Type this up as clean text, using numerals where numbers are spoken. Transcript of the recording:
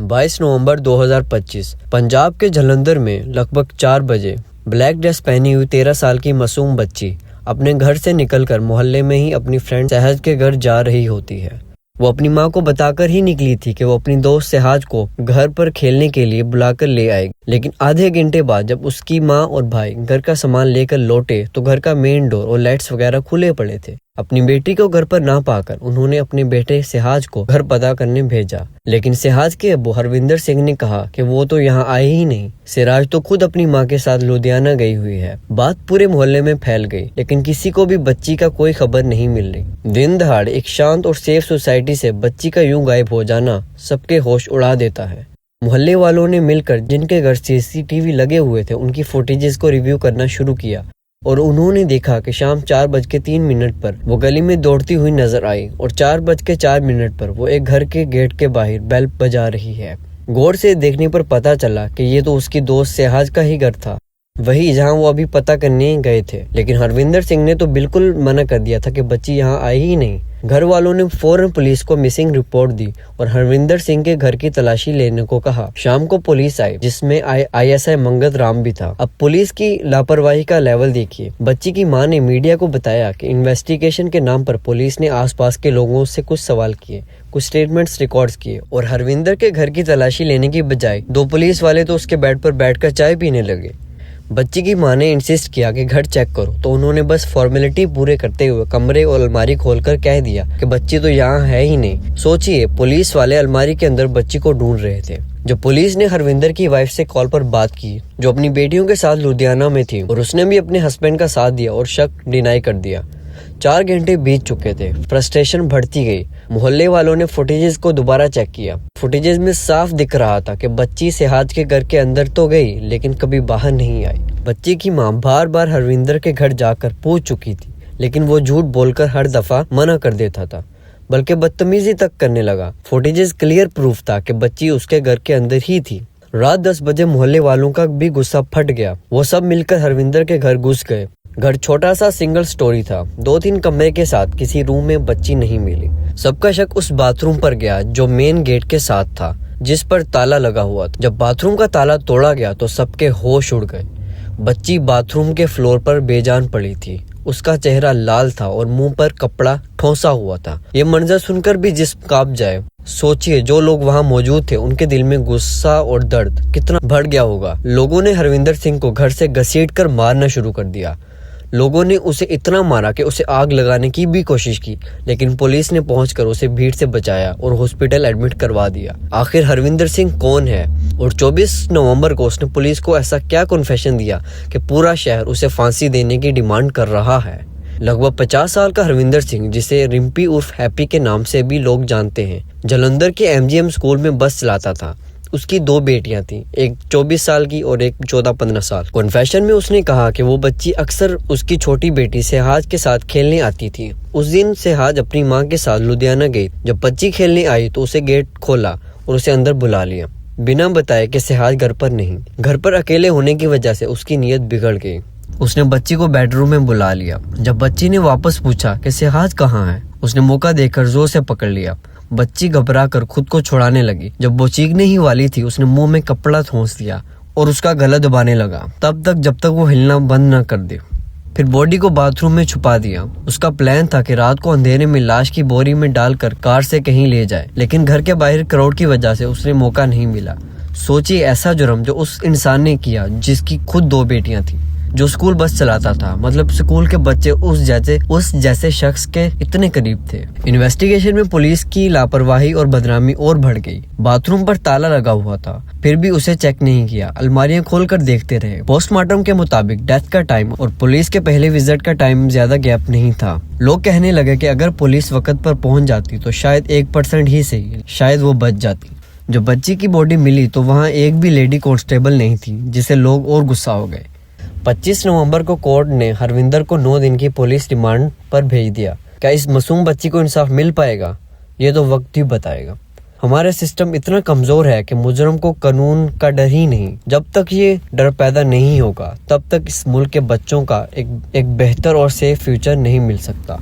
22 नवंबर 2025 पंजाब के जलंधर में लगभग 4 बजे ब्लैक ड्रेस पहनी हुई 13 साल की मासूम बच्ची अपने घर से निकलकर मोहल्ले में ही अपनी फ्रेंड सहज के घर जा रही होती है। वो अपनी माँ को बताकर ही निकली थी कि वो अपनी दोस्त सहज को घर पर खेलने के लिए बुलाकर ले आएगी, लेकिन आधे घंटे बाद जब उसकी माँ और भाई घर का सामान लेकर लौटे तो घर का मेन डोर और लाइट्स वगैरह खुले पड़े थे। अपनी बेटी को घर पर ना पाकर उन्होंने अपने बेटे सहज को घर पता करने भेजा, लेकिन सहज के अब्बू हरविंदर सिंह ने कहा कि वो तो यहाँ आए ही नहीं, सिराज तो खुद अपनी माँ के साथ लुधियाना गई हुई है। बात पूरे मोहल्ले में फैल गई, लेकिन किसी को भी बच्ची का कोई खबर नहीं मिल रही। दिन दहाड़ एक शांत और सेफ सोसाइटी से बच्ची का यूं गायब हो जाना सबके होश उड़ा देता है। मोहल्ले वालों ने मिलकर जिनके घर सीसीटीवी लगे हुए थे उनकी फुटेजेस को रिव्यू करना शुरू किया और उन्होंने देखा कि शाम 4:03 पर वो गली में दौड़ती हुई नजर आई और 4:04 पर वो एक घर के गेट के बाहर बेल बजा रही है। गौर से देखने पर पता चला कि ये तो उसकी दोस्त सहज का ही घर था, वही जहां वो अभी पता करने गए थे। लेकिन हरविंदर सिंह ने तो बिल्कुल मना कर दिया था कि बच्ची यहाँ आई ही नहीं। घर वालों ने फौरन पुलिस को मिसिंग रिपोर्ट दी और हरविंदर सिंह के घर की तलाशी लेने को कहा। शाम को पुलिस आई जिसमें ISI मंगत राम भी था। अब पुलिस की लापरवाही का लेवल देखिए। बच्ची की मां ने मीडिया को बताया कि इन्वेस्टिगेशन के नाम पर पुलिस ने आसपास के लोगों से कुछ सवाल किए, कुछ स्टेटमेंट्स रिकॉर्ड्स किए और हरविंदर के घर की तलाशी लेने की बजाय 2 पुलिस वाले तो उसके बेड पर बैठकर चाय पीने लगे। बच्ची की मां ने इंसिस्ट किया कि घर चेक करो, तो उन्होंने बस फॉर्मेलिटी पूरे करते हुए कमरे और अलमारी खोलकर कह दिया कि बच्ची तो यहाँ है ही नहीं। सोचिए, पुलिस वाले अलमारी के अंदर बच्ची को ढूंढ रहे थे। जब पुलिस ने हरविंदर की वाइफ से कॉल पर बात की जो अपनी बेटियों के साथ लुधियाना में थी और उसने भी अपने हस्बैंड का साथ दिया और शक डिनाई कर दिया। 4 घंटे बीत चुके थे, फ्रस्ट्रेशन बढ़ती गई। मोहल्ले वालों ने फुटेजेस को दोबारा चेक किया। फुटेजेस में साफ दिख रहा था कि बच्ची सहज के घर के अंदर तो गई लेकिन कभी बाहर नहीं आई। बच्ची की मां बार बार हरविंदर के घर जाकर पूछ चुकी थी, लेकिन वो झूठ बोलकर हर दफा मना कर देता था, बल्कि बदतमीजी तक करने लगा। फुटेजेस क्लियर प्रूफ था कि बच्ची उसके घर के अंदर ही थी। रात 10 बजे मोहल्ले वालों का भी गुस्सा फट गया। वो सब मिलकर हरविंदर के घर घुस गए। घर छोटा सा सिंगल स्टोरी था, 2-3 कमरे के साथ। किसी रूम में बच्ची नहीं मिली। सबका शक उस बाथरूम पर गया जो मेन गेट के साथ था, जिस पर ताला लगा हुआ था। जब बाथरूम का ताला तोड़ा गया तो सबके होश उड़ गए। बच्ची बाथरूम के फ्लोर पर बेजान पड़ी थी। उसका चेहरा लाल था और मुंह पर कपड़ा ठोंसा हुआ था। ये मंजर सुनकर भी जिस्म कांप जाए। सोचिए, जो लोग वहां मौजूद थे उनके दिल में गुस्सा और दर्द कितना बढ़ गया होगा। लोगों ने हरविंदर सिंह को घर से घसीटकर मारना शुरू कर दिया। लोगों ने उसे इतना मारा कि उसे आग लगाने की भी कोशिश की, लेकिन पुलिस ने पहुंचकर उसे भीड़ से बचाया और हॉस्पिटल एडमिट करवा दिया। आखिर हरविंदर सिंह कौन है और 24 नवंबर को उसने पुलिस को ऐसा क्या कन्फेशन दिया कि पूरा शहर उसे फांसी देने की डिमांड कर रहा है। लगभग 50 साल का हरविंदर सिंह, जिसे रिम्पी उर्फ हैप्पी के नाम से भी लोग जानते हैं, जलंधर के MGM स्कूल में बस चलाता था। उसकी 2 बेटियां थीं, एक 24 साल की और एक 14-15 साल। कन्फेशन में उसने कहा कि वो बच्ची अक्सर उसकी छोटी बेटी सहज के साथ खेलने आती थी। उस दिन सहज अपनी मां के साथ लुधियाना गई। जब बच्ची खेलने आई तो उसे गेट खोला और उसे अंदर बुला लिया, बिना बताए कि सहज घर पर नहीं। घर पर अकेले होने की वजह से उसकी नीयत बिगड़ गई। उसने बच्ची को बेडरूम में बुला लिया। जब बच्ची ने वापस पूछा कि सहज कहाँ है, उसने मौका देखकर जोर से पकड़ लिया। बच्ची घबरा कर खुद को छुड़ाने लगी। जब वो चीखने ही वाली थी उसने मुंह में कपड़ा ठूंस दिया और उसका गला दबाने लगा, तब तक जब तक वो हिलना बंद न कर दे। फिर बॉडी को बाथरूम में छुपा दिया। उसका प्लान था कि रात को अंधेरे में लाश की बोरी में डालकर कार से कहीं ले जाए, लेकिन घर के बाहर क्राउड की वजह से उसे मौका नहीं मिला। सोचिए, ऐसा जुर्म जो उस इंसान ने किया जिसकी खुद 2 बेटियां थी, जो स्कूल बस चलाता था। मतलब स्कूल के बच्चे उस जैसे शख्स के इतने करीब थे। इन्वेस्टिगेशन में पुलिस की लापरवाही और बदनामी और बढ़ गई। बाथरूम पर ताला लगा हुआ था, फिर भी उसे चेक नहीं किया। अलमारियां खोलकर देखते रहे। पोस्टमार्टम के मुताबिक डेथ का टाइम और पुलिस के पहले विजिट का टाइम ज्यादा गैप नहीं था। लोग कहने लगे कि अगर पुलिस वक्त पर पहुंच जाती तो शायद 1% ही सही, शायद वो बच जाती। जब बच्ची की बॉडी मिली तो वहाँ एक भी लेडी कांस्टेबल नहीं थी, जिससे लोग और गुस्सा हो गए। 25 नवंबर को कोर्ट ने हरविंदर को 9 दिन की पुलिस रिमांड पर भेज दिया। क्या इस मासूम बच्ची को इंसाफ मिल पाएगा? ये तो वक्त ही बताएगा। हमारा सिस्टम इतना कमजोर है कि मुजरम को कानून का डर ही नहीं। जब तक ये डर पैदा नहीं होगा तब तक इस मुल्क के बच्चों का एक बेहतर और सेफ फ्यूचर नहीं मिल सकता।